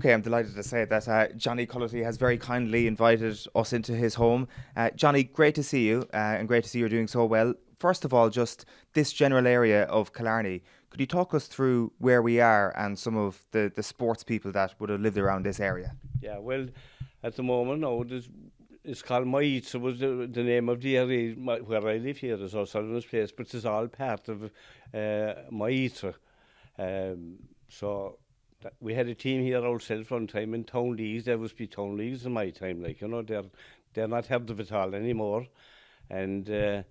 Okay, I'm delighted to say that Johnny Cullotty has very kindly invited us into his home. Johnny, great to see you, and great to see you're doing so well. First of all, just this general area of Killarney, could you talk us through where we are and some of the sports people that would have lived around this area? Yeah, well, at the moment now, it's called Maitsa was the name of the area where I live here, is O'Sullivan's place, but it's all part of Maitsa. So we had a team here ourselves one time in town leagues. There was be town leagues in my time, like, you know, they're not heard of it all anymore. And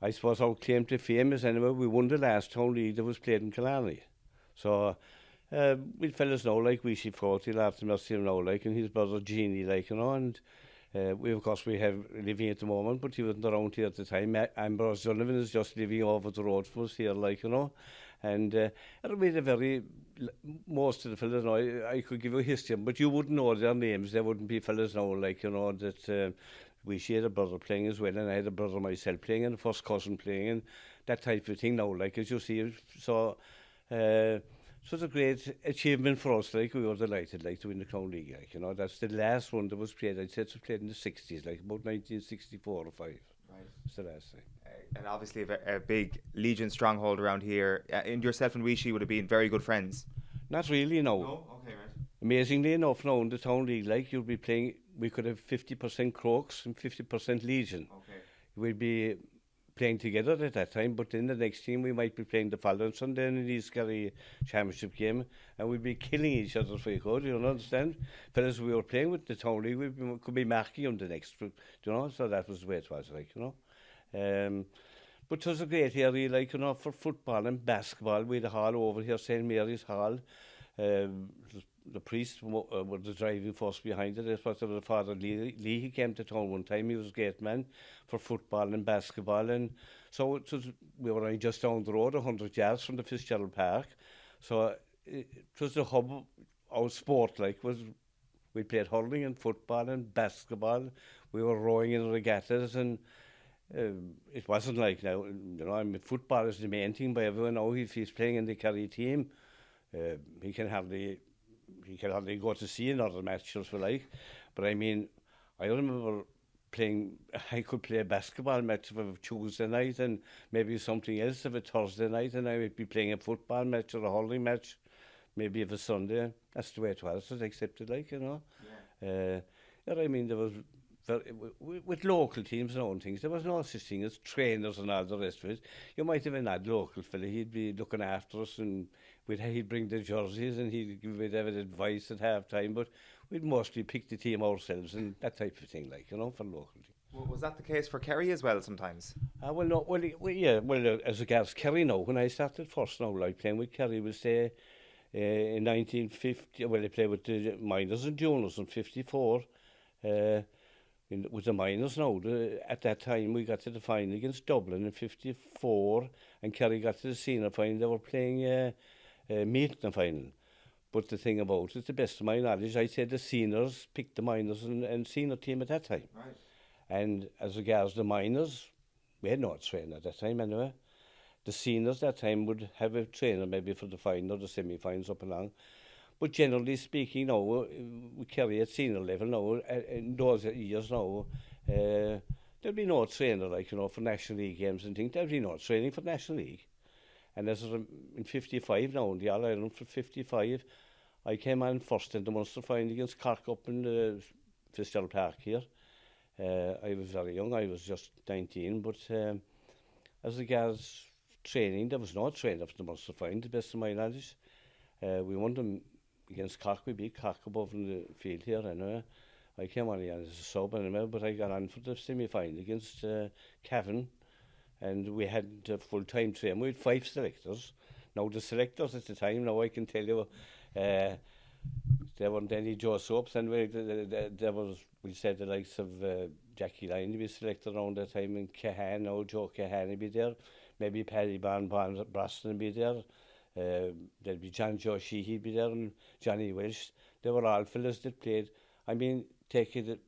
I suppose our claim to fame is anyway, we won the last town league that was played in Killarney. So we fellas know, like, we see 40 lads to mercy now, like, and his brother Jeannie, like, you know, and we, of course, we have living at the moment, but he wasn't around here at the time. Amber Sullivan is just living over the road from us here, like, you know. And it'll be most of the fellas now, I could give you a history, but you wouldn't know their names. There wouldn't be fellas now, like, you know, that she had a brother playing as well, and I had a brother myself playing, and a first cousin playing, and that type of thing now, like, as you see. So it's a great achievement for us, like, we were delighted, like, to win the Crown League, like, you know. That's the last one that was played, I'd say it was played in the 60s, like, about 1964 or 5. Right. It's the last thing. And obviously a big Legion stronghold around here. And yourself and Rishi would have been very good friends. Not really, no. No? Okay, right. Amazingly enough, now in the town league, like, you'll be playing, we could have 50% Crokes and 50% Legion. Okay. We'd be playing together at that time, but in the next team we might be playing the following Sunday in the Kerry championship game, and we'd be killing each other if we could, you know, understand? Fellas we were playing with the town league, could be marking on the next, you know, so that was the way it was, like, you know. But it was a great area, like, you know, for football and basketball. We had a hall over here, St. Mary's Hall. The priest were the driving force behind it. It was the Father Lee. He came to town one time. He was a great man for football and basketball. And so we were only just down the road, 100 yards from the Fitzgerald Park. So it was the hub of sport, like, we played hurling and football and basketball. We were rowing in regattas, and it wasn't like now, you know, I mean, football is the main thing, but everyone knows if he's playing in the Kerry team, he can hardly go to see another match, just like. But I mean, I remember I could play a basketball match of a Tuesday night and maybe something else of a Thursday night, and I would be playing a football match or a hurling match, maybe of a Sunday. That's the way it was. It's accepted, like, you know. Yeah. I mean, there was with local teams and all things, there was no such thing as trainers and all the rest of it. You might have an odd local fella, he'd be looking after us, and he'd bring the jerseys and he'd give me advice at half time, but we'd mostly pick the team ourselves and that type of thing, like, you know, for local team. Well, was that the case for Kerry as well sometimes? As regards Kerry now, when I started first now, like, playing with Kerry was there in 1950, I played with the minors and juniors in 54, with the minors now. At that time we got to the final against Dublin in 54, and Kerry got to the senior final. They were playing meeting final. But the thing about it, to the best of my knowledge, I said the seniors picked the minors and senior team at that time. Right. And as regards the minors, we had no trainer at that time anyway. The seniors that time would have a trainer maybe for the final or the semi-finals up along. But generally speaking, now, we Kerry at senior level now, in those years now, there'll be no trainer, like, you know, for National League games and things. There'll be no training for National League. And as in 55 now, in the All-Ireland for 55, I came on first in the Munster final against Cork up in the Fitzgerald Park here. I was very young, I was just 19, but as regards training, there was no trainer for the Munster final, to the best of my knowledge. We won them against Cork, we beat Cork above in the field here anyway. I came on as a sub anyway, but I got on for the semi-final against Cavan, and we had a full-time train. We had 5 selectors. Now the selectors at the time, now I can tell you, there weren't any Joe Soaps, and there was, we said, the likes of Jackie Lyon to be selected around that time, and Kehan, now Joe Kehan would be there, maybe Paddy Braston would be there. There'd be John Joe Sheahan be there, and Johnny Welsh. They were all fellas that played. I mean, take it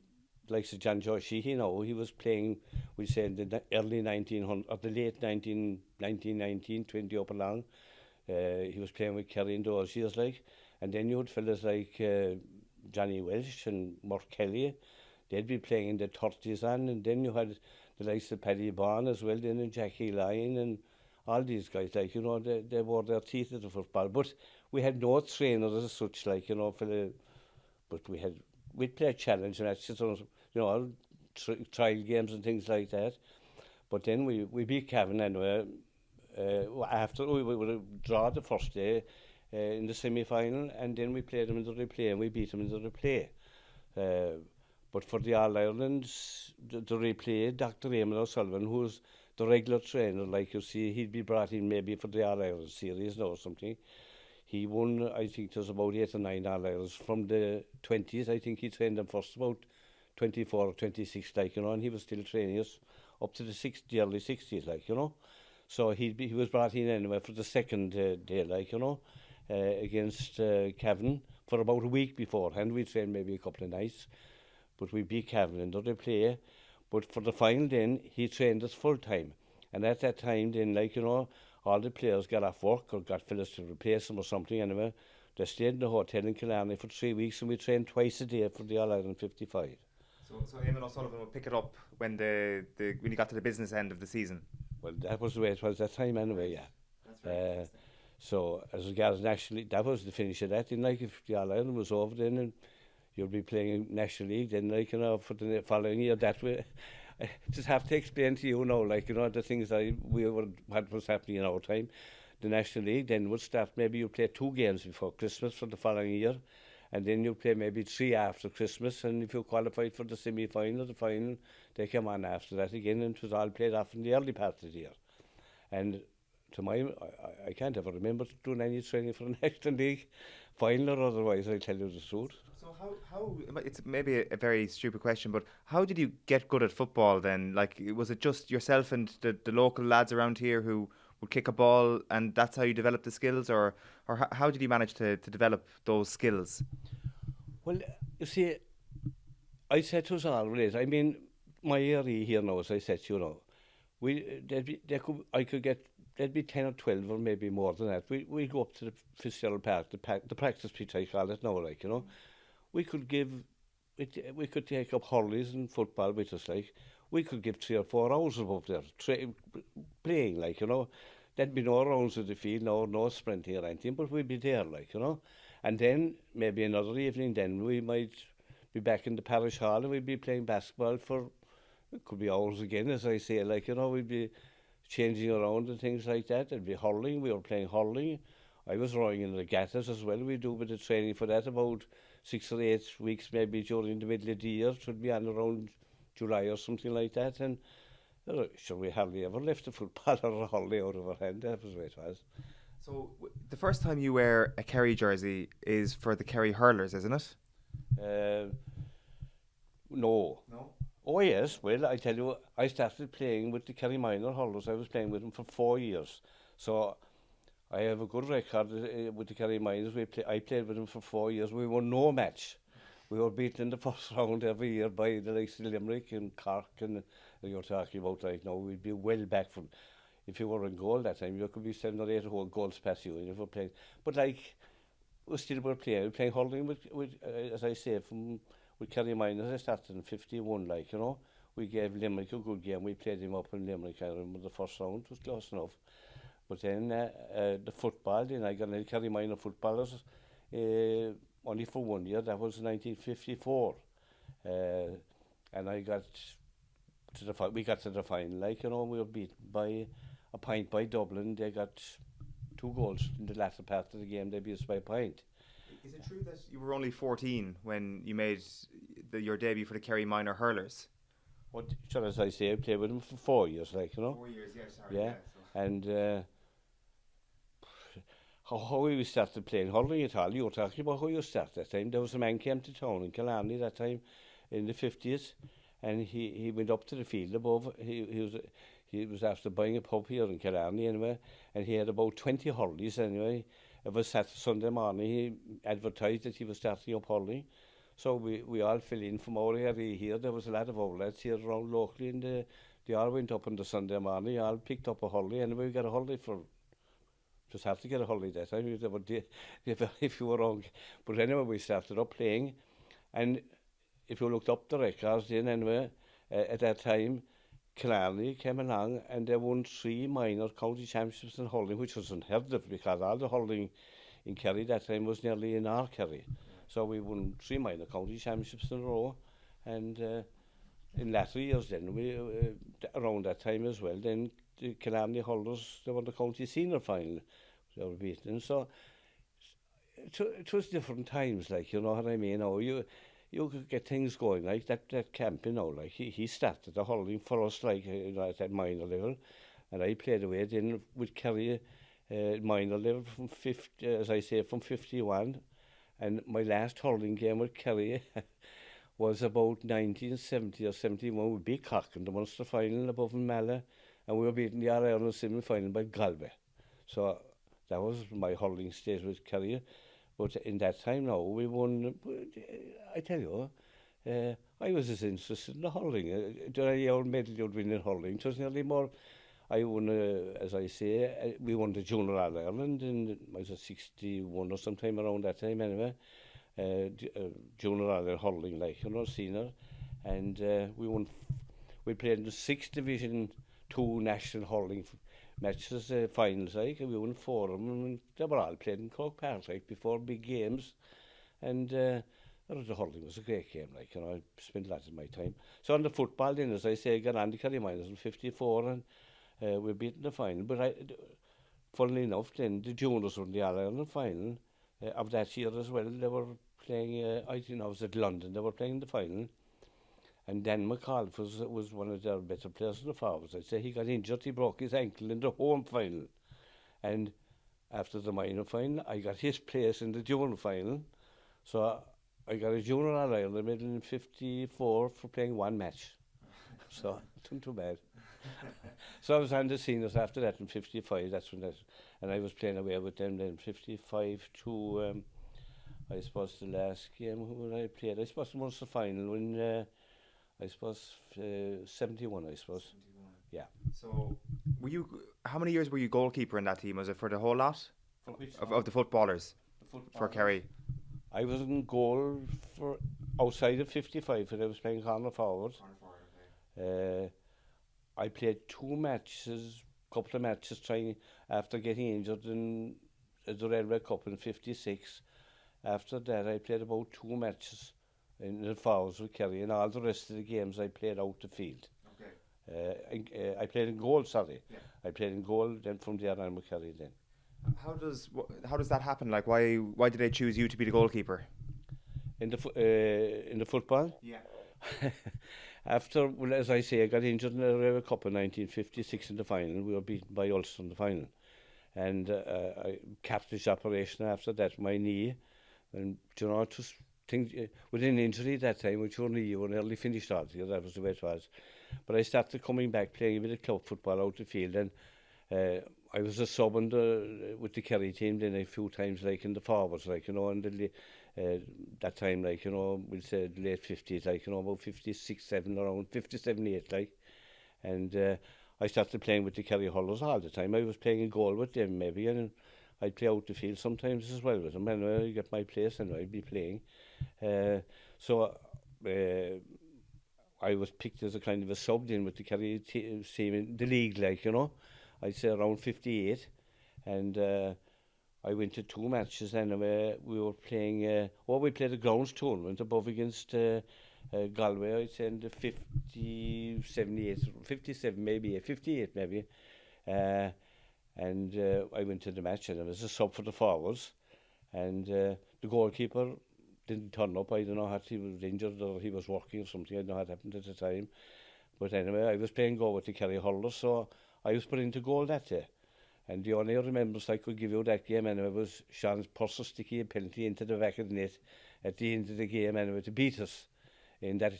like John Joe Sheahan, he was playing, we say, in the early 1900s, or the late 1919, 20 up along. He was playing with Kerry in those years, like. And then you had fellas like Johnny Welsh and Mark Kelly. They'd be playing in the 30s on, and then you had the likes of Paddy Byrne as well, then and Jackie Lyon and all these guys, like, you know, they wore their teeth at the football. But we had no trainers as such, like, you know, but we'd play challenge matches, you know, trial games and things like that. But then we beat Cavan anyway. After we would draw the first day in the semi-final, and then we played them in the replay, and we beat them in the replay. But for the All-Ireland, the replay, Dr. Eoin O'Sullivan, who's the regular trainer, like you see, he'd be brought in maybe for the All-Ireland series now or something. He won, I think there's about 8 or 9 All-Irelands from the 20s. I think he trained them first about 24 or 26, like, you know, and he was still training us up to the early 60s, like, you know. So he was brought in anyway for the second day, like, you know, against Cavan for about a week beforehand. We trained maybe a couple of nights, but we beat Cavan in the replay. But for the final then, he trained us full time. And at that time then, like, you know, all the players got off work or got fellas to replace them or something anyway. They stayed in the hotel in Killarney for 3 weeks, and we trained twice a day for the All-Ireland 55. So Eamon O'Sullivan would pick it up when when you got to the business end of the season? Well, that was the way it was that time anyway, yeah. That's right. So as regards nationally, that was the finish of that. Then, like, if the All-Ireland was over then, and you'll be playing in National League, then, like, you know, for the following year, that way. I just have to explain to you now, like, you know, the things what was happening in our time. The National League then would start, maybe you play 2 games before Christmas for the following year, and then you play maybe 3 after Christmas, and if you qualified for the semi-final or the final, they come on after that again, and it was all played off in the early part of the year. And to I can't ever remember doing any training for the National League final or otherwise, I tell you the truth. So how it's maybe a very stupid question, but how did you get good at football then? Like, was it just yourself and the local lads around here who would kick a ball, and that's how you developed the skills, or how did you manage to develop those skills? Well, you see, I said to us always, I mean, my area here now, as I said, you know, there'd be 10 or 12 or maybe more than that. We go up to the Fitzgerald Park, the practice pitch, I call it now, like, you know. We could take up hurleys and football with us, like. We could give 3 or 4 hours up there playing, like, you know. There'd be no rounds of the field, no sprinting or anything, but we'd be there, like, you know. And then maybe another evening, then we might be back in the parish hall and we'd be playing basketball for, it could be hours again, as I say, like, you know, we'd be changing around and things like that. There'd be hurling, we were playing hurling. I was rowing in the regattas as well. We do a bit of training for that, about 6 or 8 weeks maybe during the middle of the year. It would be on around July or something like that. And sure, we hardly ever left a football or a hurley out of our hand. That was the way it was. So the first time you wear a Kerry jersey is for the Kerry Hurlers, isn't it? No. Oh yes, well, I tell you, I started playing with the Kerry minor hurlers. I was playing with them for 4 years. So I have a good record with the Kerry minors. I played with them for 4 years. We won no match. We were beaten in the first round every year by the likes of Limerick and Cork, and you're talking about right now, we'd be well back from. If you were in goal that time, you could be 7 or 8 whole goals past you, and if you were playing. But like, we still were playing. We were playing hurling with as I say, with Kerry minors. I started in 51, like, you know. We gave Limerick a good game. We played him up in Limerick. I remember the first round was close enough. But then the football, then I got a Kerry minor footballers only for 1 year. That was 1954, and I got we got to the final. Like, you know, we were beaten by a point by Dublin. They got 2 goals in the latter part of the game. They beat us by a point. Is it true that you were only 14 when you made your debut for the Kerry minor hurlers? What, sure, as I say, I played with them for 4 years, like, you know. 4 years, yeah, sorry. Yeah, and how we started playing hurling at all. You were talking about how you started that time. There was a man came to town in Killarney that time in the 50s, and he went up to the field above. He was after buying a pub here in Killarney anyway, and he had about 20 hurleys anyway. It was Sunday morning. He advertised that he was starting up hurling. So we all fell in from our area here. There was a lot of our lads here around locally, and they all went up on the Sunday morning. All picked up a hurley, and we got a hurley for Just hard to get a holiday that time. If you were wrong. But anyway, we started up playing, and if you looked up the records then anyway, at that time, Killarney came along and they won 3 minor county championships in hurling, which was unheard of because all the hurling in Kerry that time was nearly in our Kerry. So we won 3 minor county championships in a row, and in latter years then, we around that time as well, then the Killarney hurlers, they won the county senior final, they were beaten. So it was different times, like, you know what I mean? Oh, you could get things going like that camp, you know, like he started the hurling for us, like, you know, at that minor level, and I played away then with Kerry minor level from 50, as I say, from 51, and my last hurling game with Kerry was about 1970 or 71. We beat Cork in the Munster final above in Mala, and we were beaten the Ireland semi-final by Galway. So that was my hurling stage with Kerry. But in that time now, we won, I tell you, I was as interested in the hurling. The old medal you'd win in hurling, it was nearly more, I won, as I say, we won the Junior All-Ireland in, I was 61 or sometime around that time anyway. Junior All-Ireland hurling, like, you know, senior. And we played in the 6th Division 2 National Hurling matches, finals, like, and we won 4 of them, and they were all played in Cork Park, like, before big games. And the hurling was a great game, like, you know, I spent lots of my time. So on the football then, as I say, I got on the Kerry Miners in 54, and we beat in the final. But funnily enough, then, the juniors won the All-Ireland final of that year as well. They were playing, I think I was at London, they were playing the final. And Dan McAuliffe was one of their better players in the forwards. I'd say he got injured, he broke his ankle in the home final. And after the minor final, I got his place in the junior final. So I got a junior All-Ireland medal in 54 for playing 1 match. So it wasn't too bad. So I was on the seniors after that in 55, and I was playing away with them then 55 to, I suppose the last game when I played, I suppose the Munster final when, I suppose 71, I suppose. 71. Yeah. So, how many years were you goalkeeper in that team? Was it for the whole lot? Of the footballers? For Kerry? I was in goal for outside of 55, and I was playing corner forward. Okay. I played 2 matches, couple of matches, trying after getting injured in the Railway Cup in 56. After that, I played about 2 matches in the forwards with Kerry, and all the rest of the games I played out the field. Okay. I played in goal, sorry. Yeah. I played in goal, then from there on with Kerry then. How does that happen? Like, why did they choose you to be the goalkeeper? In the football? Yeah. After, well, as I say, I got injured in the Railway Cup in 1956 in the final. We were beaten by Ulster in the final. And I cartilage operation after that, my knee. And, you know, it was with an injury that time, which only you were nearly finished out here, that was the way it was. But I started coming back, playing a bit of club football out the field, and I was a sub with the Kerry team then a few times, like in the forwards, like, you know, and that time, like, you know, we'll say the late 50s, like, you know, about 56, 7, around 57, 8, like. And I started playing with the Kerry hurlers all the time. I was playing a goal with them, maybe, and I'd play out the field sometimes as well with them. Anyway, I get my place and I'd be playing. So I was picked as a kind of a sub in with the Kerry team in the league, like, you know. I'd say around 58. And I went to 2 matches anyway. We were playing, we played a grounds tournament above against Galway, I'd say in the 57 maybe, 58 maybe. And I went to the match and I was a sub for the forwards. And the goalkeeper didn't turn up. I don't know how he was injured or he was working or something. I don't know what happened at the time. But anyway, I was playing goal with the Kerry hurlers, so I was put into goal that day. And the only remembrance I could give you that game anyway was Sean's purse sticky a penalty into the back of the net at the end of the game anyway to beat us in that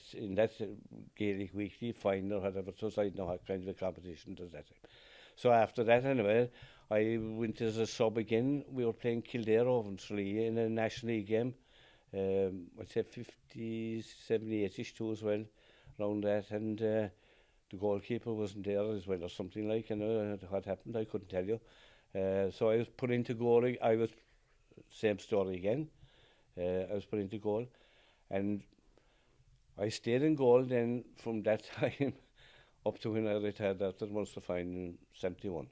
Gaelic Weekly final or whatever it was. I don't know what kind of a competition does that time. So after that anyway, I went as a sub again. We were playing Kildare over in Tralee in a National League game. I'd say 50, 78-ish too as well, around that. And the goalkeeper wasn't there as well or something like, you know, what happened, I couldn't tell you. So I was put into goal. I was same story again. I was put into goal, and I stayed in goal then from that time up to when I retired after Munster final in 71.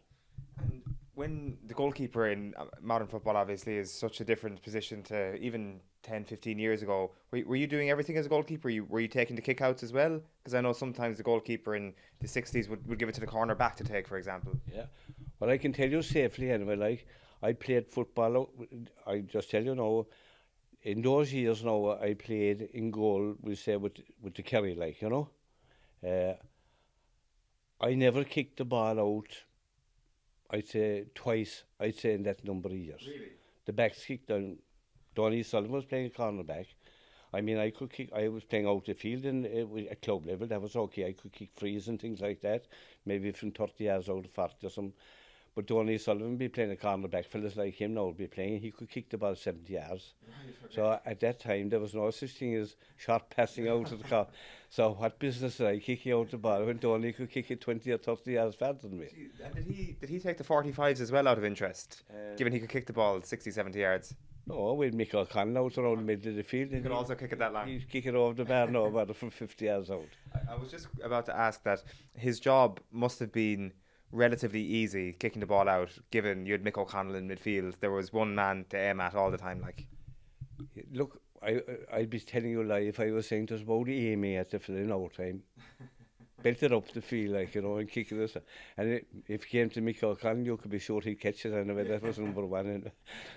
And when the goalkeeper in modern football obviously is such a different position to even 10, 15 years ago, were you doing everything as a goalkeeper? Were you taking the kickouts as well? Because I know sometimes the goalkeeper in the 60s would give it to the corner back to take, for example. Yeah. Well, I can tell you safely anyway, like, I played football, I just tell you now, in those years now, I played in goal, we say, with the Kerry, like, you know. I never kicked the ball out, I'd say twice, I'd say in that number of years. Really? The backs kicked down. Johnny Sullivan was playing cornerback. I mean, I could kick, I was playing out the field at club level, that was okay. I could kick frees and things like that, maybe from 30 yards out of 40 or something. But Johnny Sullivan be playing a cornerback, fellas like him now would be playing, he could kick the ball 70 yards. Right, okay. So at that time, there was no such thing as short passing out of the car. So what business did I kicking out the ball when Johnny could kick it 20 or 30 yards faster than me? And did he take the 45s as well out of interest, given he could kick the ball 60, 70 yards? No, with Mick O'Connell out around the middle of the field. He could also kick it that long. He'd kick it over the bar now, about from 50 yards out. I was just about to ask that his job must have been relatively easy, kicking the ball out, given you had Mick O'Connell in midfield. There was one man to aim at all the time. Like, look, I'd be telling you a lie if I was saying there's about aiming at the fill in our time. Belt it up the field, like, you know, and kick it. And if it came to Mick O'Connell, you could be sure he'd catch it anyway. That was number one. And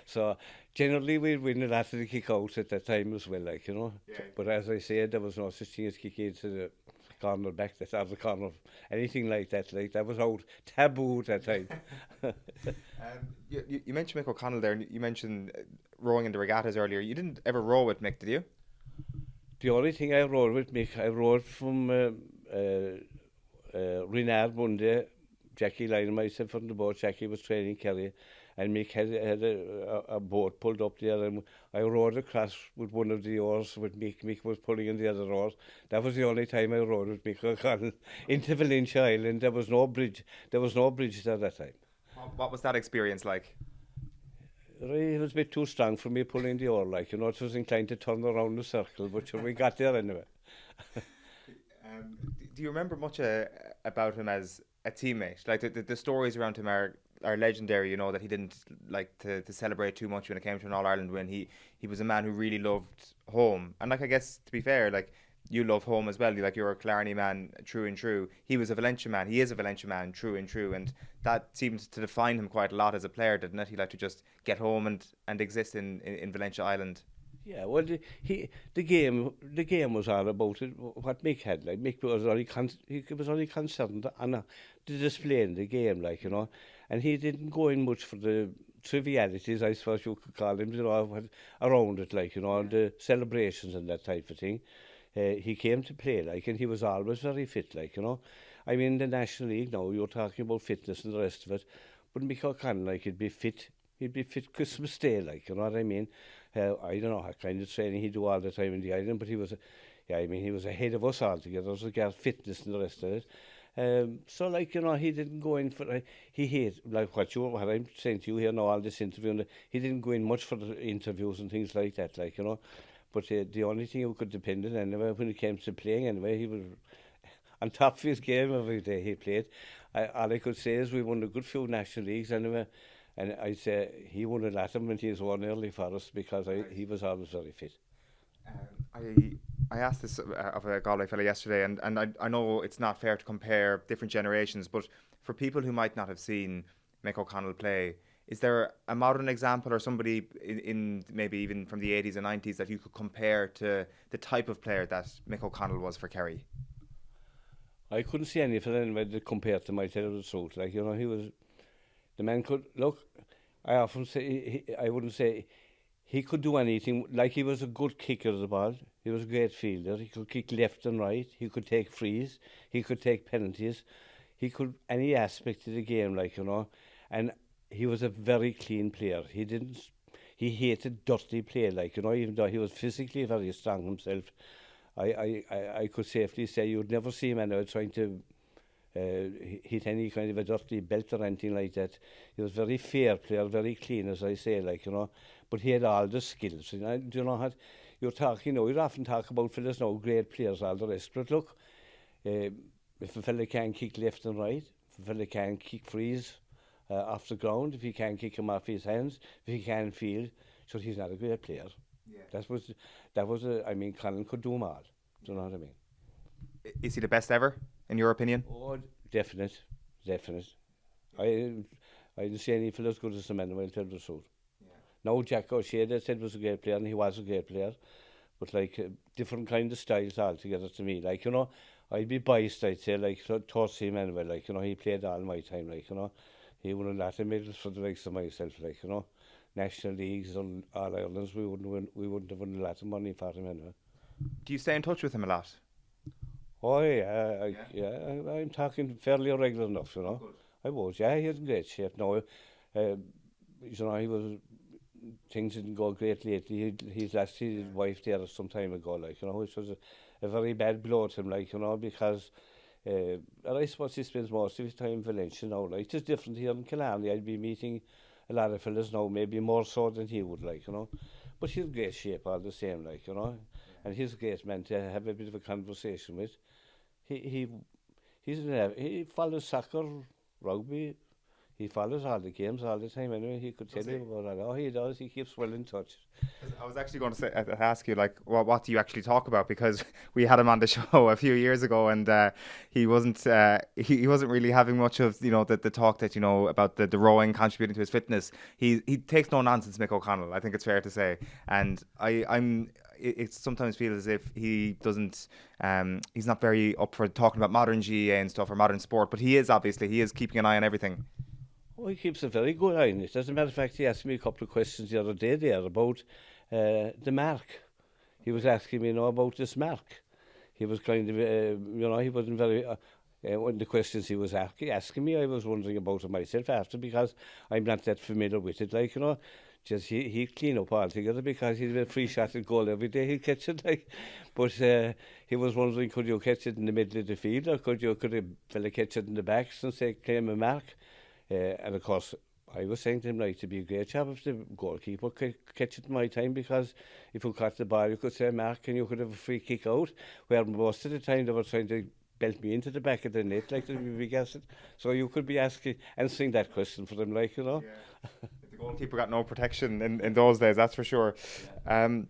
so generally we'd win it after the kick out at that time as well, like, you know. Yeah. But as I said, there was no such thing as kicking into the corner back, that's out the corner, anything like that was out taboo at that time. you mentioned Mick O'Connell there, and you mentioned rowing in the regattas earlier. You didn't ever row with Mick, did you? The only thing I rowed with Mick, I rowed from Renard one day. Jackie Lyon and myself on the boat. Jackie was training Kerry, and Mick had a boat pulled up there, and I rowed across with one of the oars with Mick. Mick was pulling in the other oars. That was the only time I rowed with Mick O'Connell into Valentia Island. There was no bridge. There was no bridge at that time. What was that experience like? It was a bit too strong for me pulling the oar, like, you know. It was inclined to turn around the circle, but we got there anyway. Do you remember much about him as a teammate? Like the stories around him are legendary, you know, that he didn't like to celebrate too much when it came to an All-Ireland win. He was a man who really loved home. And like, I guess, to be fair, like, you love home as well. You're a Killarney man, true and true. He was a Valencia man. He is a Valencia man, true and true. And that seems to define him quite a lot as a player, didn't it? He liked to just get home and exist in Valencia Island. Yeah, well, the game was all about it. What Mick had, like, Mick was only concerned on the display in the game, like, you know, and he didn't go in much for the trivialities, I suppose you could call them, you know, around it, like, you know, and the celebrations and that type of thing. He came to play, like, and he was always very fit, like, you know. I mean, the National League now, you're talking about fitness and the rest of it, but Mick O'Connell, like, he'd be fit Christmas Day, like, you know what I mean. I don't know what kind of training he'd do all the time in the island, but he was ahead of us altogether as regards fitness and the rest of it. So, like, you know, he didn't go in for, he hated, like what I'm saying to you here now, all this interview, he didn't go in much for the interviews and things like that, like, you know. But the only thing he could depend on anyway, when it came to playing anyway, he was on top of his game every day he played. All I could say is we won a good few National Leagues anyway. And I'd say he won a lot of them, and he was won early for us because he was always very fit. I asked this of a Galway fella yesterday, and I know it's not fair to compare different generations, but for people who might not have seen Mick O'Connell play, is there a modern example or somebody in maybe even from the 80s and 90s that you could compare to the type of player that Mick O'Connell was for Kerry? I couldn't see any for anybody that compared to him, I tell you the truth. Like, you know, he was... The man could, look, I often say, I wouldn't say he could do anything. Like, he was a good kicker of the ball. He was a great fielder. He could kick left and right. He could take frees. He could take penalties. He could, any aspect of the game, like, you know. And he was a very clean player. He hated dirty play, like, you know, even though he was physically very strong himself. I could safely say you'd never see him anyway trying to hit any kind of a dirty belt or anything like that. He was very fair player, very clean, as I say, like, you know, but he had all the skills. You know, do you know how you're talking, you know, you often talk about fellas now, great players, all the rest, but look, if a fella can kick left and right, if a fella can kick frees off the ground, if he can kick him off his hands, if he can field, so he's not a great player. Yeah. That was I mean, Colin could do them all. Do you know what I mean? Is he the best ever, in your opinion? Oh, definite. I didn't see any fellas good as the man, I'll tell the truth. Yeah. No, Jack O'Shea, they said was a great player, and he was a great player, but like different kind of styles altogether to me. Like, you know, I'd be biased, I'd say, like Torsey Manuel, like, you know, he played all my time, like, you know, he won a lot of medals for the likes of myself, like, you know, national leagues and all Ireland's, we wouldn't have won a lot of money for him anyway. Do you stay in touch with him a lot? Oh yeah, I'm talking fairly regular enough, you know. Good. I was, yeah, he was in great shape. No, you know, he was. Things didn't go great lately. He's lost his wife there some time ago, like, you know, which was a very bad blow to him, like, you know, because I suppose he spends most of his time in Valencia now. Like, it's different here in Killarney. I'd be meeting a lot of fellas now, maybe more so than he would, like, you know. But he's in great shape all the same, like, you know. And he's a great man to have a bit of a conversation with. He follows soccer, rugby. He follows all the games all the time. Anyway, he could tell you about that. Oh, he does. He keeps well in touch. I was actually going to ask you, like, what do you actually talk about? Because we had him on the show a few years ago, and he wasn't really having much of, you know, the talk that, you know, about the rowing contributing to his fitness. He takes no nonsense, Mick O'Connell, I think it's fair to say. And it sometimes feels as if he doesn't, he's not very up for talking about modern GAA and stuff, or modern sport, but he is keeping an eye on everything. Oh, he keeps a very good eye on it. As a matter of fact, he asked me a couple of questions the other day there about the mark. He was asking me, you know, about this mark. He was kind of, you know, he wasn't very, one of the questions he was asking me, I was wondering about it myself after, because I'm not that familiar with it, like, you know. Just he'd clean up altogether, because he'd have a free shot at goal every day, he'd catch it, like. But he was wondering, could you catch it in the middle of the field, or could a fella catch it in the backs and say, claim a mark? And of course, I was saying to him, like, it'd be a great job if the goalkeeper could catch it in my time, because if you caught the ball, you could say mark and you could have a free kick out, where most of the time they were trying to belt me into the back of the net, like, to be big acid. So you could be answering that question for them, like, you know. Yeah. The goalkeeper got no protection in those days, that's for sure. Yeah.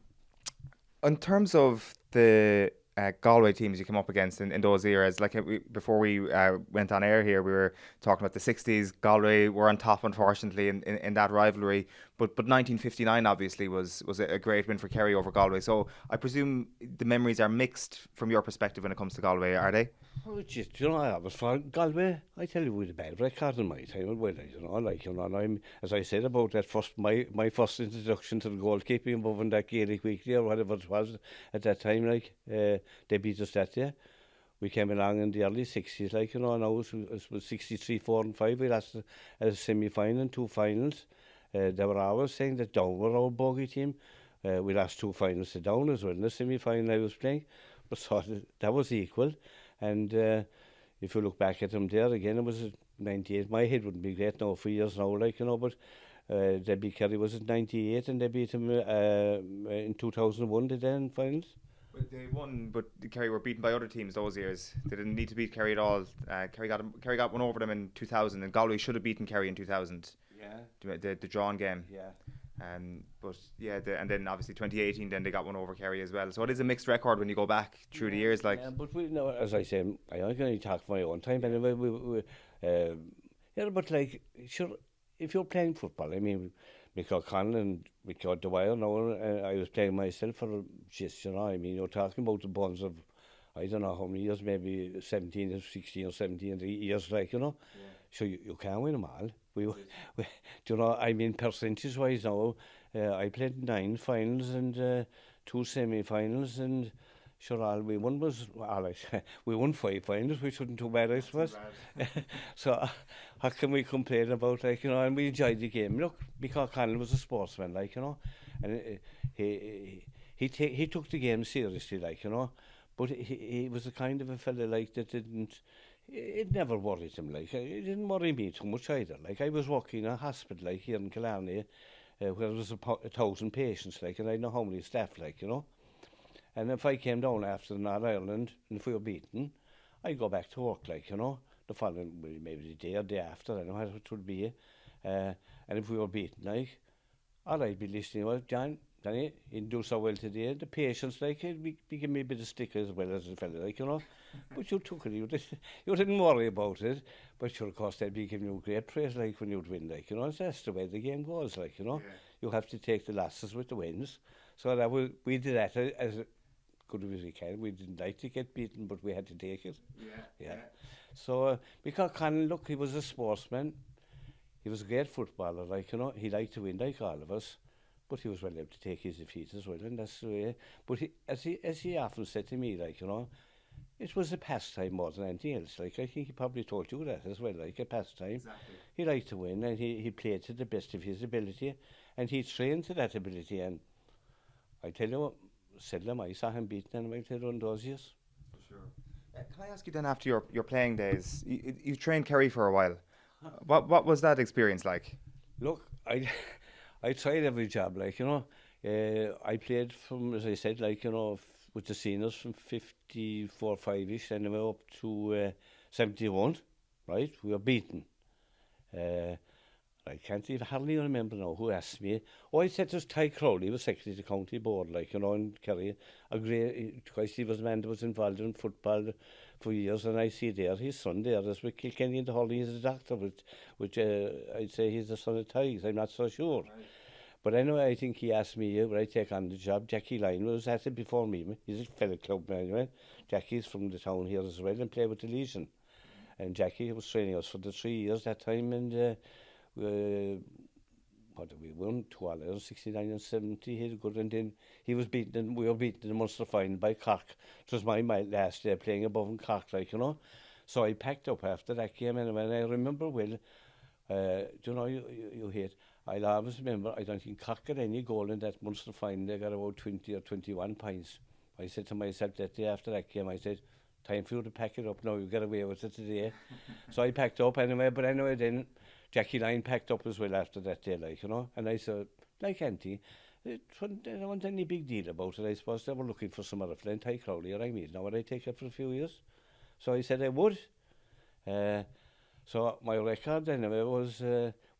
In terms of the Galway teams you came up against in those eras, like before we went on air here, we were talking about the 60s. Galway were on top, unfortunately, in that rivalry. But 1959 obviously was a great win for Kerry over Galway. So I presume the memories are mixed from your perspective when it comes to Galway, are they? Oh, just, you know, I was for Galway. I tell you, with a bad record in my time, you know, like, you know, and I'm, as I said about that my first introduction to the goalkeeping above in that Gaelic Weekly or whatever it was at that time, like, they beat us that year. We came along in the early 60s, like, you know, and it was 63, 4 and 5. We lost a semi-final and 2 finals. They were always saying that Down were our bogey team. We lost 2 finals to Down as well in the semi-final I was playing. But so that was equal. And if you look back at them there again, it was 98. My head wouldn't be great now for years now, like, you know, but they beat Kerry was at 98, and they beat them in 2001, did they, in finals? Well, they won, but Kerry were beaten by other teams those years. They didn't need to beat Kerry at all. Kerry got one over them in 2000, and Galway should have beaten Kerry in 2000. Yeah. The drawn game. Yeah. But yeah, and then obviously 2018, then they got one over Kerry as well. So it is a mixed record when you go back through the years, like. Yeah, but we know, as I say, I can only talk for my own time. Anyway, yeah, but like, sure, if you're playing football, I mean, Mick O'Connell and Mick O'Dwyer, now I was playing myself for just, you know, I mean, you're talking about the bonds of, I don't know how many years, maybe 17 or 16 or 17 years, like, you know. Yeah. So you can't win them all. We, do you know, I mean, percentage-wise now, I played 9 finals and 2 semi-finals, and sure, all we won was, we won 5 finals, which wasn't too bad, I suppose. So how can we complain about, like, you know, and we enjoyed the game. Look, because Connell was a sportsman, like, you know, and he took the game seriously, like, you know, but he was the kind of a fella, like, that it never worried him, like, it didn't worry me too much either. Like, I was working in a hospital, like, here in Killarney, where there was 1,000 patients, like, and I know how many staff, like, you know. And if I came down after Northern Ireland, and if we were beaten, I'd go back to work, like, you know, the following, maybe the day or day after, I don't know what it would be. And if we were beaten, like, all I'd be listening, well, John, Danny, he didn't do so well today. The patients, like, he'd be giving me a bit of stick as well as the fella, like, you know. But you took it, you didn't worry about it. But sure, of course, they'd be giving you great praise, like, when you'd win, like, you know. That's the way the game goes, like, you know. Yeah. You have to take the losses with the wins. So that we did that as good as we can. We didn't like to get beaten, but we had to take it. Yeah. So, Mick O'Connell, look, he was a sportsman. He was a great footballer, like, you know. He liked to win, like all of us. But he was well able to take his defeat as well, and that's the way. But as he often said to me, like, you know, it was a pastime more than anything else. Like, I think he probably told you that as well, like a pastime. Exactly. He liked to win, and he played to the best of his ability, and he trained to that ability. And I tell you what, seldom I saw him beaten anyway to run those years. For sure. Can I ask you then, after your playing days, you trained Kerry for a while. What was that experience like? Look, I tried every job, like, you know. I played from, as I said, like, you know, with the seniors from 54, 5-ish, anyway, up to 71, right? We were beaten. I can't even hardly remember now who asked me. Oh, I said it was Ty Crowley, he was secretary to the county board, like, you know, in Kerry. A great, because he was a man that was involved in football for years, and I see there, his son there, is with Kilkenny in the Hurling, he's a doctor, which I'd say he's the son of Ty's, I'm not so sure. Right. But anyway, I think he asked me, would I take on the job? Jackie Lyon was at it before me. He's a fellow club man, anyway. Jackie's from the town here as well and played with the Legion. And Jackie was training us for the 3 years that time, and what did we won? 12, 69 and 70. He was good, and then he was beaten, and we were beaten in the Munster final by Cork. It was my last day playing above in Cork, like, you know. So I packed up after that game, and I remember well, do you know, you hate, I'll always remember, I don't think Cork got any goal in that Munster final. They got about 20 or 21 points. I said to myself that day after that game, I said, time for you to pack it up now, you get away with it today. So I packed up anyway, but anyway then, Jackie Lyon packed up as well after that day, like, you know. And I said, like Auntie, there wasn't any big deal about it. I suppose they were looking for some other friend, Ty Crowley, or I mean, now would I take it for a few years? So I said I would. So my record anyway was,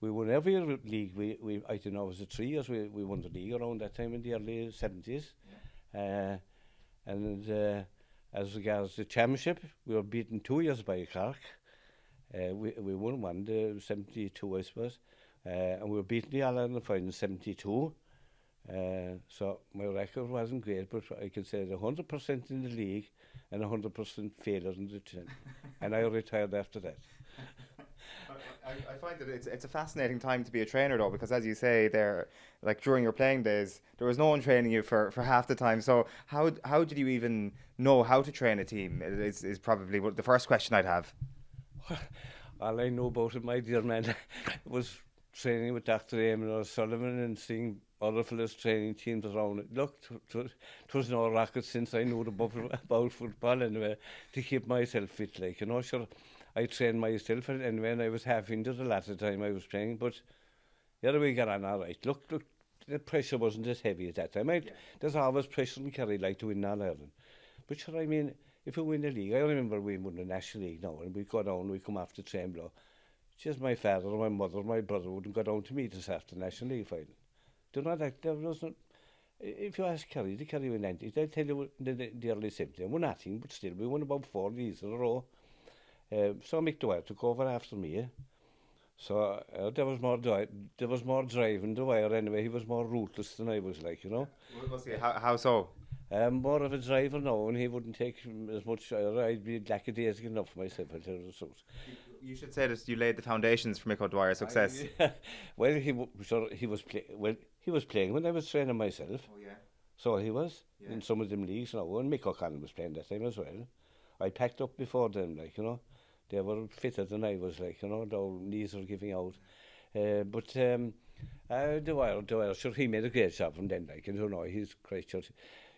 we won every league. We I don't know, it was the 3 years we won the league around that time in the early 70s. Yeah. And as regards the championship, we were beaten 2 years by Cork. We won one, the 72, I suppose. And we were beaten the All Ireland final in 72. So my record wasn't great, but I can say 100% in the league and 100% failure in the team. And I retired after that. I find that it's a fascinating time to be a trainer, though, because as you say, there, like during your playing days, there was no one training you for half the time. So how did you even know how to train a team? Is probably the first question I'd have. All I know about it, my dear man, was training with Dr. Eamon O'Sullivan and seeing other fellas training teams around it. Look, it was no rocket since I knew about football anyway, to keep myself fit, like, you know. Sure, I trained myself, and when I was half injured a lot of the time I was playing, but the other way got on all right. Look, the pressure wasn't as heavy at that time. There's always pressure in Kerry, like, to win All Ireland. But sure, I mean, if we win the league, I remember we won the National League now, and we go down, we come off the train below. Just my father, my mother, my brother wouldn't go down to meet us after the National League final. Do you know that there wasn't? If you ask Kerry, the Kerry win 90, they'll tell you the early 70s. We're nothing, but still, we won about 4 leagues in a row. So Mick O'Connell took over after me. So there was more drive in Dwyer anyway. He was more ruthless than I was, like, you know. How so? More of a driver now, and he wouldn't take as much. I'd be lackadaisical enough for myself. You should say that you laid the foundations for Mick O'Dwyer's success. Well, he was playing when I was training myself. Oh yeah. So he was in some of them leagues now, and Mick O'Connell was playing that time as well. I packed up before them, like, you know. They were fitter than I was, like, you know. Their knees were giving out. Dwyer, sure, he made a great job from then, like, you know. He's great.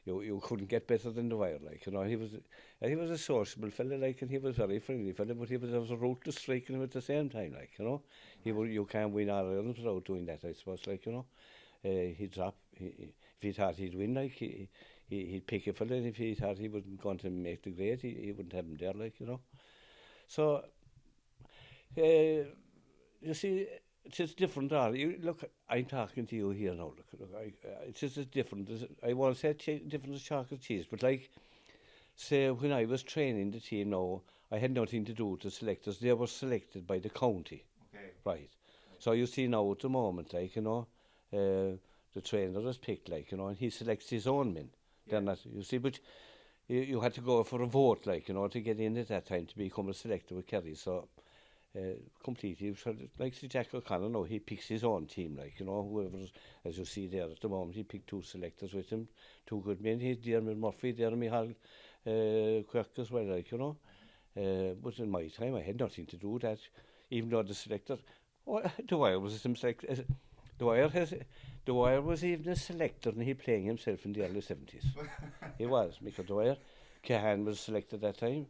you couldn't get better than Dwyer, like, you know. He was a sociable fella, like, and he was very friendly fella, but there was a ruthless streak in him at the same time, like, you know. You can't win all Ireland without doing that, I suppose, like, you know. He'd drop, if he thought he'd win, like, he'd pick a fella, and if he thought he wasn't going to make the grade, he wouldn't have him there, like, you know. So, you see, it's just different. Look, I'm talking to you here now. Look, it's just as different. I want to say different as chocolate cheese, but like, say, when I was training the team now, I had nothing to do with the selectors. They were selected by the county. Okay. Right. So you see now at the moment, like, you know, the trainer is picked, like, you know, and he selects his own men. Yeah. They're not, you see, but you had to go for a vote, like, you know, to get in at that time to become a selector with Kerry. So, completely, like Jack O'Connell now, he picks his own team, like, you know, whoever's, as you see there at the moment, he picked 2 selectors with him, 2 good men. He's Dermot Murphy, Jeremy Hall, Quirk as well, like, you know. But in my time, I had nothing to do with that, even though the selector, Dwyer was himself, Dwyer was even a selector, and he playing himself in the early 70s. He was, Mick O'Connell. Sheahan was selected that time,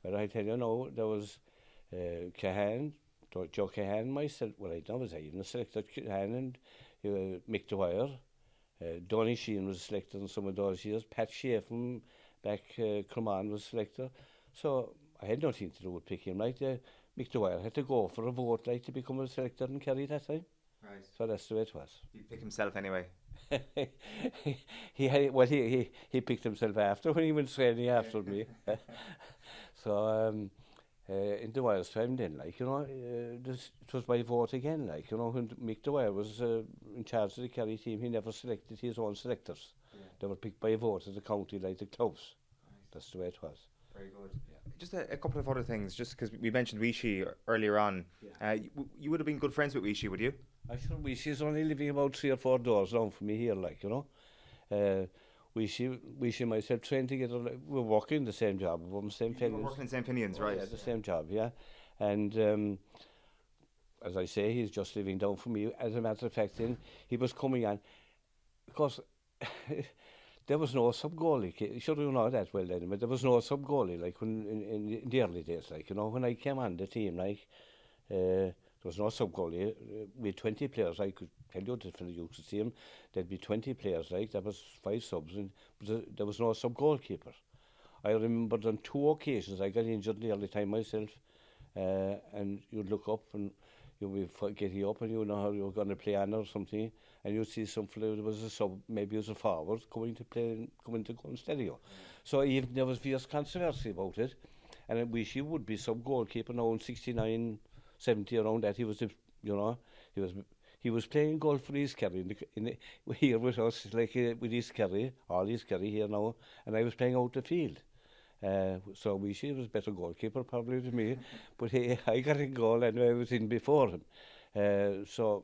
but I tell you now, there was Sheahan, Joe Sheahan, myself, well, I was even a selector, Sheahan and Mick Dwyer. Johnny Sheahan was selected in some of those years. Pat Shea from back Cremon was selected. So I had nothing to do with picking him. Like, Mick Dwyer had to go for a vote, like, to become a selector in Kerry that time. Right. So that's the way it was. He'd pick himself anyway. he picked himself after when he went training after me. So in Dwyer's time then, like, you know, it was by vote again, like, you know, when Mick Dwyer was in charge of the Kerry team, he never selected his own selectors. Yeah. They were picked by vote of the county, like the clubs. Right. That's the way it was. Very good. Yeah. Just a couple of other things, just because we mentioned Weeshy earlier on. Yeah. You would have been good friends with Weeshy, would you? I sure. Weeshy's only living about 3 or 4 doors down from me here, like, you know. Weeshy and myself trained together. Like, we were working the same job. We were in the same Fenians. Working in St. Finian's, right? Yeah, the same job, yeah. And as I say, he's just living down from me. As a matter of fact, then he was coming on, because there was no sub-goalie. Sure, you know that well then, but there was no sub-goalie, like, when in the early days, like, you know, when I came on the team, like, there was no sub-goalie. We had 20 players. I could tell you that for the youth team, there'd be 20 players, like, there was 5 subs, and there was no sub-goalkeeper. I remember on 2 occasions I got injured the early time myself, and you'd look up and you'd be getting up and you know how you were going to play on or something, and you'd see some fella that was a sub, maybe it was a forward, coming to go instead of you. So even there was fierce controversy about it, and I wish he would be sub-goalkeeper now in 69, 70, around that. He was, you know, he was playing golf for East Kerry here with us, like, with East Kerry, all East Kerry here now, and I was playing out the field. So Weeshy was a better goalkeeper probably than me, but I got in goal anyway. I was in before him. So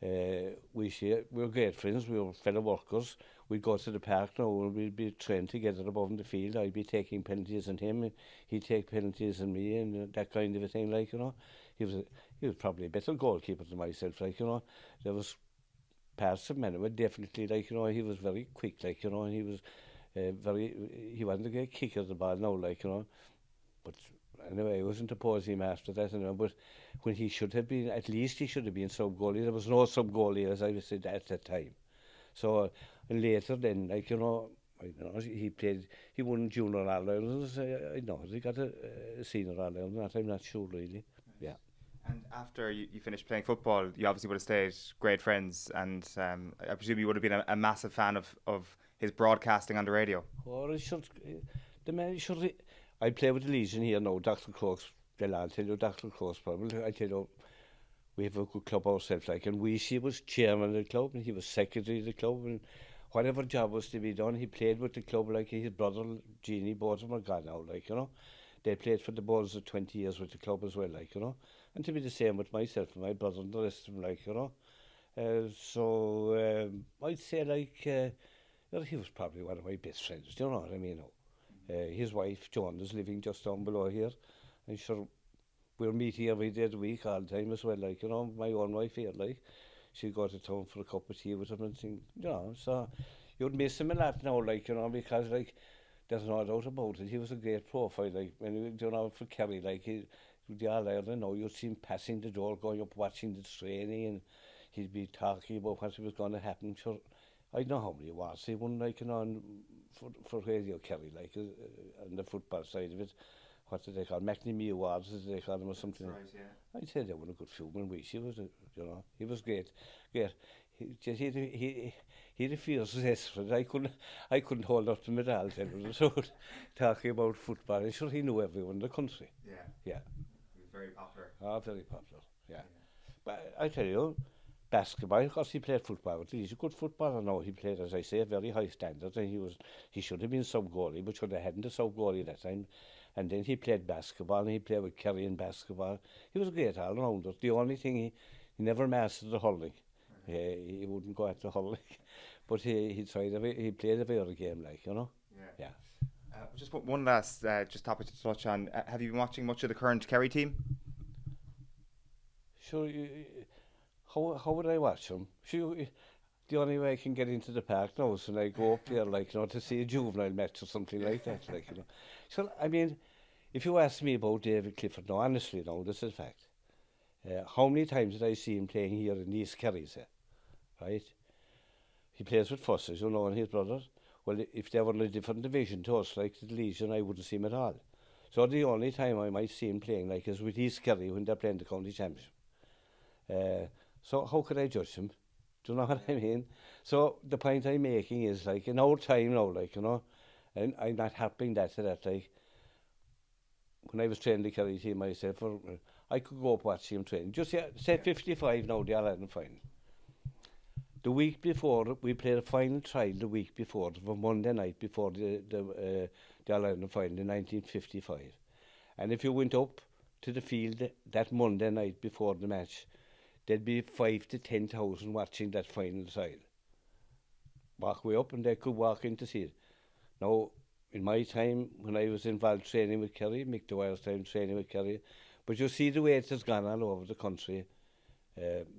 Weeshy, we were great friends. We were fellow workers. We'd go to the park now and we'd be trained together above in the field. I'd be taking penalties on him, he'd take penalties on me, and that kind of a thing, like, you know. He was probably a better goalkeeper than myself, like, you know. There was parts of him, but definitely, like, you know, he was very quick, like, you know, and he was he wasn't a great kicker of the ball now, like, you know. But anyway, I wasn't opposing him after that, you know. But when he should have been, at least he should have been sub-goalie. There was no sub-goalie, as I said, at that time. So, and later then, like, you know, I don't know, he won junior All-Irelands, I know, he got a senior All-Ireland, that I'm not sure really, yeah. And after you finished playing football, you obviously would have stayed great friends, and I presume you would have been a massive fan of his broadcasting on the radio. Or the man should. I play with the Legion here now, Dr. Crooks. I'll tell you, Dr. Crooks probably. I tell you, we have a good club ourselves, like, and she was chairman of the club, and he was secretary of the club, and whatever job was to be done, he played with the club, like his brother, Jeannie, both of them are gone now, like, you know. They played for the Bulls of 20 years with the club as well, like, you know. And to be the same with myself and my brother and the rest of them, like, you know. So I'd say, like, he was probably one of my best friends, do you know what I mean? His wife, Joan, is living just down below here. And sure, we're meeting every day of the week all the time as well, like, you know, my own wife here, like. She'd go to town for a cup of tea with him and things, you know. So you'd miss him a lot now, like, you know, because, like, there's no doubt about it. He was a great profile, like, when you know, for Kerry, like, the All-Ireland now, you'd see him passing the door, going up, watching the training, and he'd be talking about what was going to happen. Sure, I don't know how many awards he won, like, you know, for Radio Kerry, like, on the football side of it. What did they call McNamee Awards, did they call them, or something? Right, yeah. I'd say they won a good few when he was, you know, he was great. He the fierce desperate. I couldn't hold up to him at all. So talking about football, I'm sure he knew everyone in the country. Yeah. Yeah. He was very popular. Oh, very popular. Yeah. But I tell you, basketball, of course he played football, but he's a good footballer now. He played, as I say, a very high standard, and he should have been sub-goalie, but should have hadn't a sub-goalie that time. And then he played basketball, and he played with Kerry in basketball. He was a great all-rounder. The only thing, he never mastered the hurling. He wouldn't go at the hurling, but he played every game, like, you know. Yeah. Just one last just topic to touch on. Have you been watching much of the current Kerry team? Sure. How would I watch them? Sure. The only way I can get into the park now is when I go up there, like, you know, to see a juvenile match or something like that, like, you know. So, I mean, if you ask me about David Clifford, no, honestly, no, this is a fact. How many times did I see him playing here in East Kerry, say, right? He plays with Fosses, you know, and his brothers. Well, if they were in a different division to us, like the Legion, I wouldn't see him at all. So the only time I might see him playing, like, is with East Kerry when they're playing the county championship. So how could I judge him? Do you know what I mean? So the point I'm making is, like, in our time now, like, you know, and I'm not helping that, like, when I was training the Kerry team myself, I could go up watch him train. Just say 55 now, the All-Ireland final. The week before, we played a final trial the week before, the Monday night before the All-Ireland final in 1955. And if you went up to the field that Monday night before the match, there'd be 5,000 to 10,000 watching that final trial. Walk way up and they could walk in to see it. Now, in my time, when I was involved training with Kerry, Mick O'Connor's time training with Kerry, but you see the way it has gone all over the country.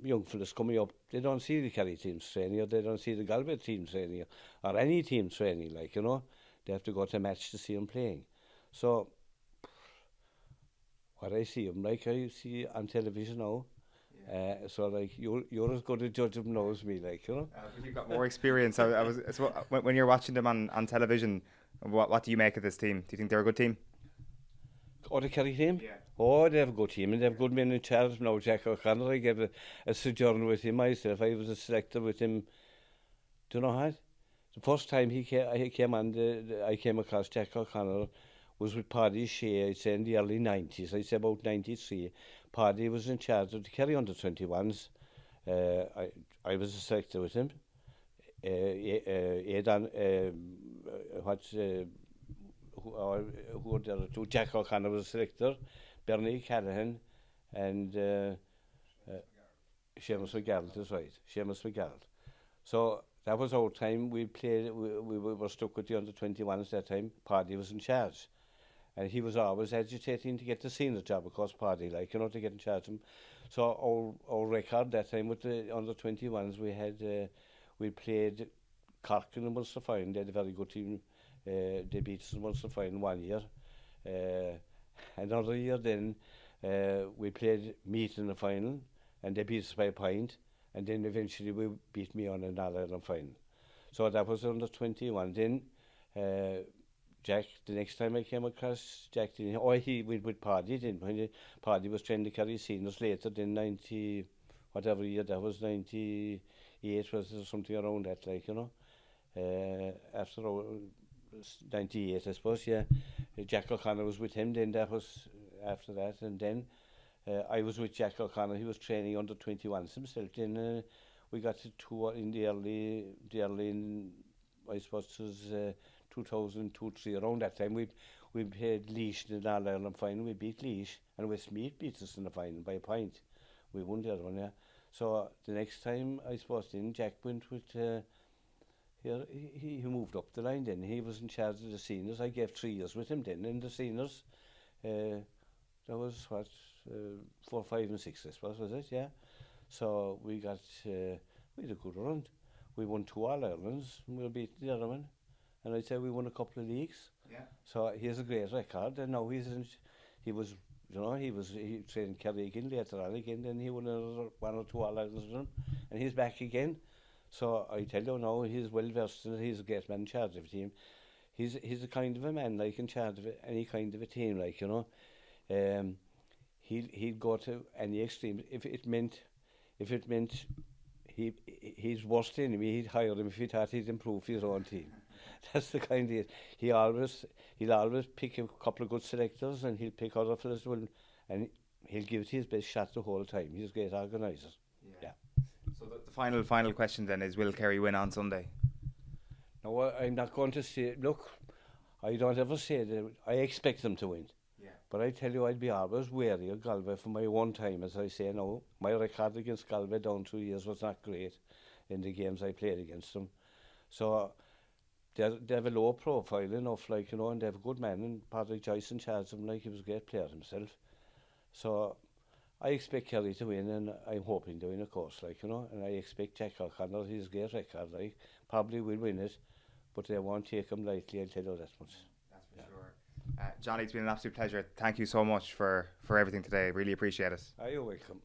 Young fellas coming up, they don't see the Kerry teams training, or they don't see the Galway teams training, or any team training, like, you know. They have to go to a match to see them playing. So, what I see them, like, I see on television now. So, like, you're as good a judge of them now as me, like, you know. You've got more experience. So when you're watching them on television, what do you make of this team? Do you think they're a good team? Oh, the Kerry team? Yeah. Oh, they have a good team, and they have good men in charge now. Jack O'Connell, I gave a sojourn with him myself. I was a selector with him. Do you know what? The first time I came across Jack O'Connell was with Paddy Shea, I'd say in the early 90s. I'd say about 93. Paddy was in charge of the Kerry under-21s. I was a selector with him. Who were the other two? Jack O'Connell was a selector, Bernie Callahan, and Seamus McGarrett, that's right, Seamus McGarrett. So that was our time. We were stuck with the under-21s that time. Paddy was in charge. And he was always agitating to get the senior job, of course, Paddy, like, you know, to get in charge of him. So our record that time with the under-21s, we played Cork in the Munster final. They had a very good team. They beat us in the Munster final 1 year. Another year then, we played Meath in the final, and they beat us by a point. And then eventually we beat me on an All-Ireland final. So that was under-21. Then Jack, the next time I came across Jack, he went with Paddy, when Paddy was trying to carry seniors later, then 90, whatever year that was, 98 was or something around that, like, you know. After 98, I suppose, yeah. Jack O'Connell was with him, then that was after that, and then I was with Jack O'Connell. He was training under 21s himself. Then we got to tour in the early, I suppose it was 2002-03, around that time. We played Laois in the All-Ireland final. We beat Laois, and Westmeath beat us in the final by a point. We won the other one, yeah. So the next time, I suppose, then Jack went with, he moved up the line then. He was in charge of the seniors. I gave 3 years with him then in the seniors. That was, 4, 5 and 6, I suppose, was it, yeah. So we had a good run. we won 2 All-Irelands, and we'll beat the other one. And I'd say we won a couple of leagues. Yeah. So he has a great record, and now he trained Kerry again later on again, then he won another 1 or 2 All-Irelands with them, and he's back again. So I tell you now, he's well versed in it. He's a great man in charge of a team. He's a kind of a man, like, in charge of any kind of a team, like, you know. He'd go to any extreme if it meant his worst enemy. He'd hire him if he thought he'd improve his own team. That's the kind of he'll always pick a couple of good selectors, and he'll pick other fellas as well, and he'll give it his best shot the whole time. He's a great organiser. Yeah. So the final question then is, will Kerry win on Sunday? No, I'm not going to say. Look, I don't ever say that I expect them to win. Yeah. But I tell you, I'd be always wary of Galway for my one time, as I say now. My record against Galway down 2 years was not great in the games I played against them. So they have a low profile enough, like, you know, and they have a good man, and Patrick Joyce in charge of him, like, he was a great player himself. So I expect Kerry to win, and I'm hoping to win, of course, like, you know, and I expect Jack O'Connell, his great record, like, probably will win it, but they won't take him lightly, I'll tell you that much. That's for sure. Johnny, it's been an absolute pleasure. Thank you so much for everything today. Really appreciate it. You're welcome.